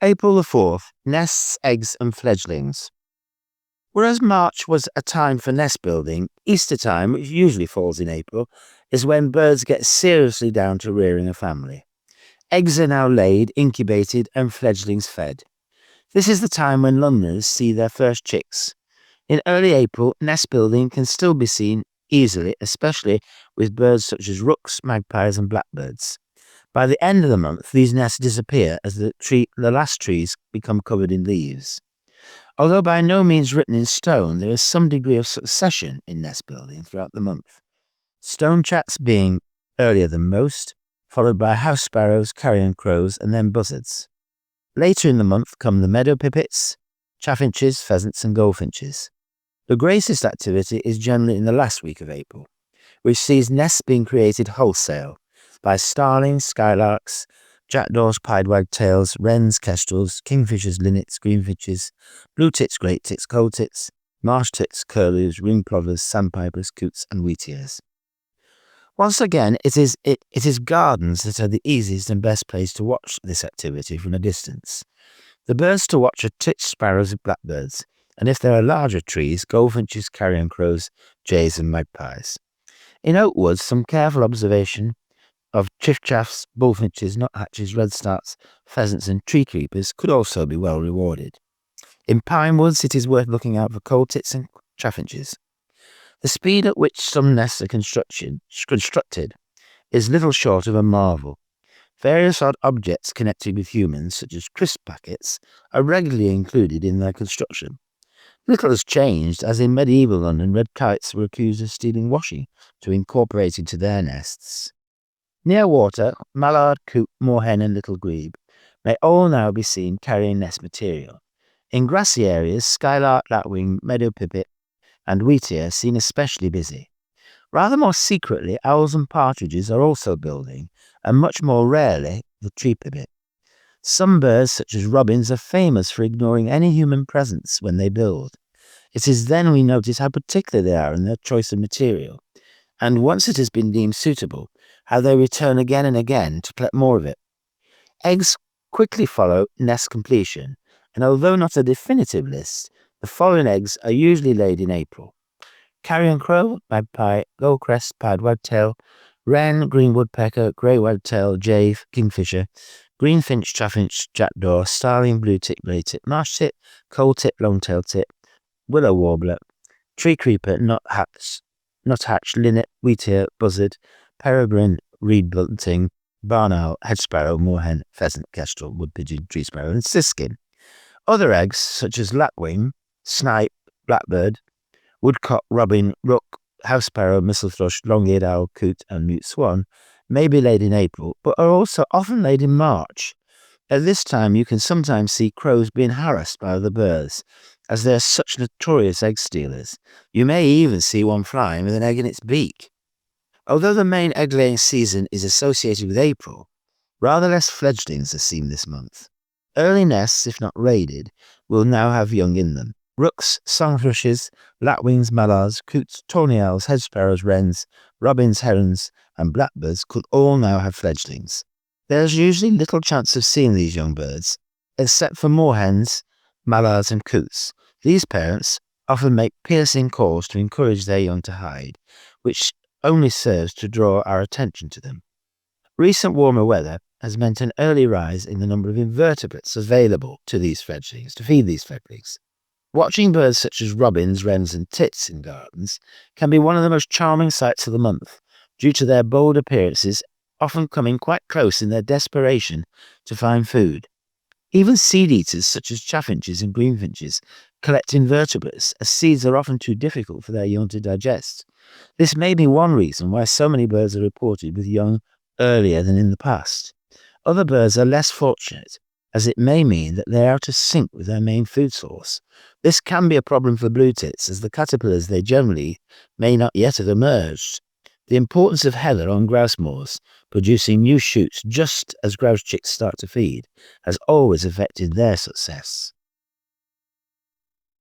April the 4th, nests, eggs and fledglings. Whereas March was a time for nest building, Easter time, which usually falls in April, is when birds get seriously down to rearing a family. Eggs are now laid, incubated and fledglings fed. This is the time when Londoners see their first chicks. In early April, nest building can still be seen easily, especially with birds such as rooks, magpies and blackbirds. By the end of the month, these nests disappear as the last trees become covered in leaves. Although by no means written in stone, there is some degree of succession in nest building throughout the month. Stone chats being earlier than most, followed by house sparrows, carrion crows, and then buzzards. Later in the month come the meadow pipits, chaffinches, pheasants, and goldfinches. The greatest activity is generally in the last week of April, which sees nests being created wholesale by starlings, skylarks, jackdaws, pied wagtails, wrens, kestrels, kingfishers, linnets, greenfinches, blue tits, great tits, cold tits, marsh tits, curlews, ring plovers, sandpipers, coots, and wheatears. Once again, it is gardens that are the easiest and best place to watch this activity from a distance. The birds to watch are tits, sparrows, and blackbirds, and if there are larger trees, goldfinches, carrion crows, jays, and magpies. In oak woods, some careful observation of chiffchaffs, bullfinches, nuthatches, redstarts, pheasants, and tree creepers could also be well rewarded. In pine woods, it is worth looking out for cold tits and chaffinches. The speed at which some nests are constructed is little short of a marvel. Various odd objects connected with humans, such as crisp packets, are regularly included in their construction. Little has changed, as in medieval London, red kites were accused of stealing washing to incorporate into their nests. Near water, mallard, coot, moorhen and little grebe may all now be seen carrying nest material. In grassy areas, skylark, lapwing, meadow pipit and wheatear are seen especially busy. Rather more secretly, owls and partridges are also building, and much more rarely the tree pipit. Some birds, such as robins, are famous for ignoring any human presence when they build. It is then we notice how particular they are in their choice of material, and once it has been deemed suitable, how they return again and again to collect more of it. Eggs quickly follow nest completion, and although not a definitive list, the following eggs are usually laid in April. Carrion crow, magpie, goldcrest, pied wagtail, wren, green woodpecker, grey wagtail, jay, kingfisher, greenfinch, chaffinch, jackdaw, starling, blue tit, grey tit, marsh tit, cold tit, long-tailed tit, willow warbler, tree creeper, nuthatch, linnet, wheatear, buzzard, peregrine, reed bunting, barn owl, hedge sparrow, moorhen, pheasant, kestrel, wood pigeon, tree sparrow, and siskin. Other eggs, such as lapwing, snipe, blackbird, woodcock, robin, rook, house sparrow, mistle thrush, long-eared owl, coot, and mute swan, may be laid in April, but are also often laid in March. At this time, you can sometimes see crows being harassed by other birds, as they are such notorious egg stealers. You may even see one flying with an egg in its beak. Although the main egg-laying season is associated with April, rather less fledglings are seen this month. Early nests, if not raided, will now have young in them. Rooks, song thrushes, lapwings, mallards, coots, tawny owls, hedge sparrows, wrens, robins, herons, and blackbirds could all now have fledglings. There is usually little chance of seeing these young birds, except for moorhens, mallards, and coots. These parents often make piercing calls to encourage their young to hide, which only serves to draw our attention to them. Recent warmer weather has meant an early rise in the number of invertebrates available to feed these fledglings. Watching birds such as robins, wrens, and tits in gardens can be one of the most charming sights of the month, due to their bold appearances, often coming quite close in their desperation to find food. Even seed eaters such as chaffinches and greenfinches collect invertebrates, as seeds are often too difficult for their young to digest. This may be one reason why so many birds are reported with young earlier than in the past. Other birds are less fortunate, as it may mean that they are out of sync with their main food source. This can be a problem for blue tits, as the caterpillars they generally may not yet have emerged. The importance of heather on grouse moors, producing new shoots just as grouse chicks start to feed, has always affected their success.